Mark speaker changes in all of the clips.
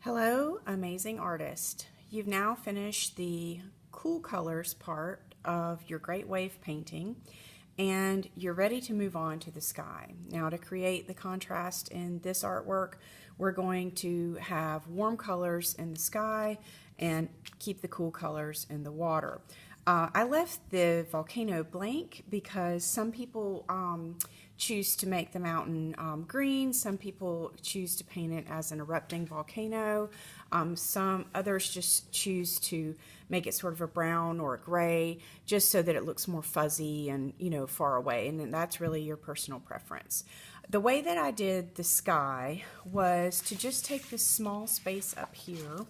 Speaker 1: Hello, amazing artist. You've now finished the cool colors part of your Great Wave painting and you're ready to move on to the sky. Now, to create the contrast in this artwork, we're going to have warm colors in the sky and keep the cool colors in the water. I left the volcano blank because some people choose to make the mountain green. Some people choose to paint it as an erupting volcano. Some others just choose to make it sort of a brown or a gray, just so that it looks more fuzzy and, far away. And then that's really your personal preference. The way that I did the sky was to just take this small space up here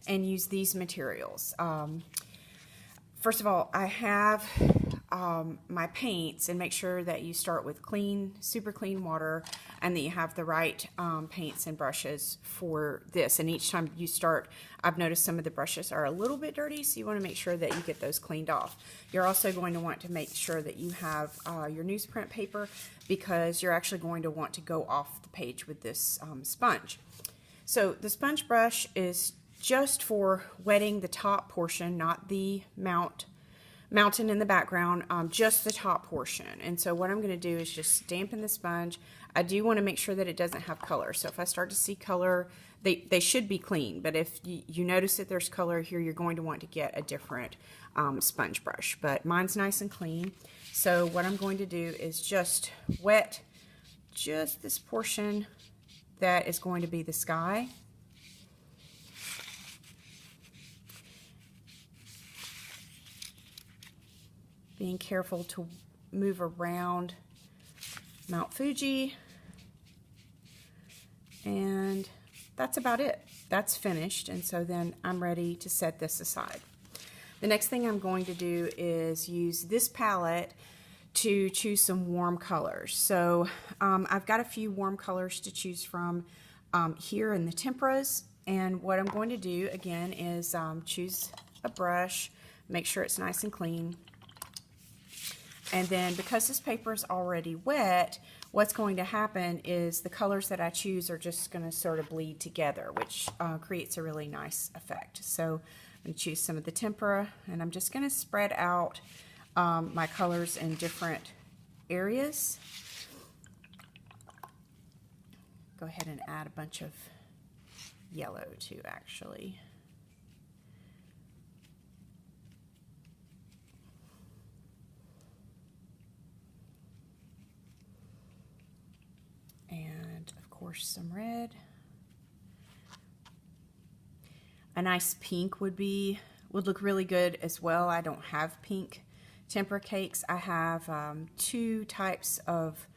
Speaker 1: and use these materials. First of all, I have my paints, and make sure that you start with clean, super clean water, and that you have the right paints and brushes for this. And each time you start, I've noticed some of the brushes are a little bit dirty, so you want to make sure that you get those cleaned off. You're also going to want to make sure that you have your newsprint paper, because you're actually going to want to go off the page with this sponge. So the sponge brush is just for wetting the top portion, not the mountain in the background, just the top portion. And so what I'm going to do is just dampen the sponge. I do want to make sure that it doesn't have color. So if I start to see color, they should be clean. But if you notice that there's color here, you're going to want to get a different sponge brush. But mine's nice and clean. So what I'm going to do is just wet just this portion that is going to be the sky. Being careful to move around Mount Fuji. And that's about it. That's finished. And so then I'm ready to set this aside. The next thing I'm going to do is use this palette to choose some warm colors. So I've got a few warm colors to choose from here in the temperas. And what I'm going to do again is choose a brush, make sure it's nice and clean. And then because this paper is already wet, what's going to happen is the colors that I choose are just going to sort of bleed together, which creates a really nice effect. So I'm going to choose some of the tempera, and I'm just going to spread out my colors in different areas. Go ahead and add a bunch of yellow too, actually. And of course some red. A nice pink would look really good as well. I don't have pink tempera cakes. I have two types of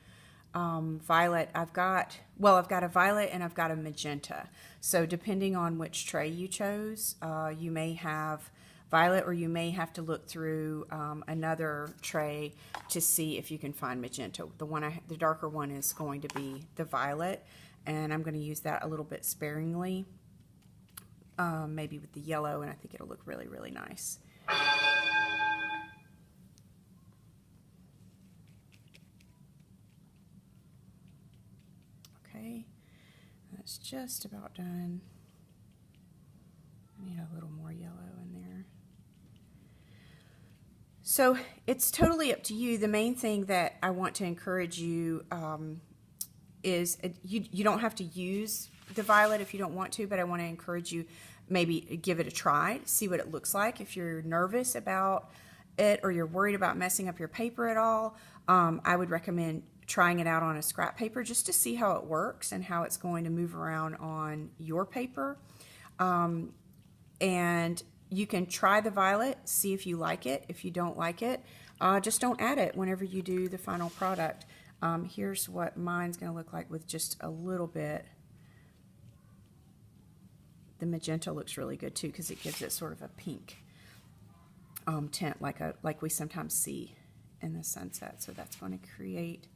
Speaker 1: violet. I've got a violet and I've got a magenta. So depending on which tray you chose, you may have violet, or you may have to look through another tray to see if you can find magenta. The darker one is going to be the violet, and I'm going to use that a little bit sparingly, maybe with the yellow, and I think it'll look really, really nice. Okay, that's just about done. I need a little more yellow in there. So it's totally up to you. The main thing that I want to encourage you is you don't have to use the violet if you don't want to, but I want to encourage you maybe give it a try, see what it looks like. If you're nervous about it or you're worried about messing up your paper at all, I would recommend trying it out on a scrap paper just to see how it works and how it's going to move around on your paper. And you can try the violet, see if you like it. If you don't like it, just don't add it whenever you do the final product. Here's what mine's going to look like with just a little bit. The magenta looks really good too because it gives it sort of a pink tint like we sometimes see in the sunset. So that's going to create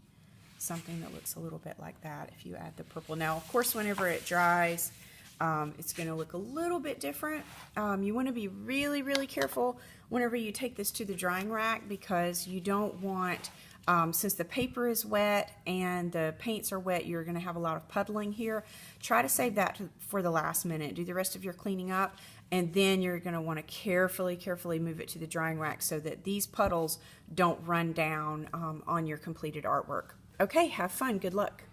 Speaker 1: something that looks a little bit like that if you add the purple. Now, of course, whenever it dries, it's going to look a little bit different. You want to be really, really careful whenever you take this to the drying rack, because you don't want Since the paper is wet and the paints are wet, you're going to have a lot of puddling here. Try to save that for the last minute. Do the rest of your cleaning up, and then you're going to want to carefully move it to the drying rack so that these puddles don't run down on your completed artwork. Okay, have fun. Good luck.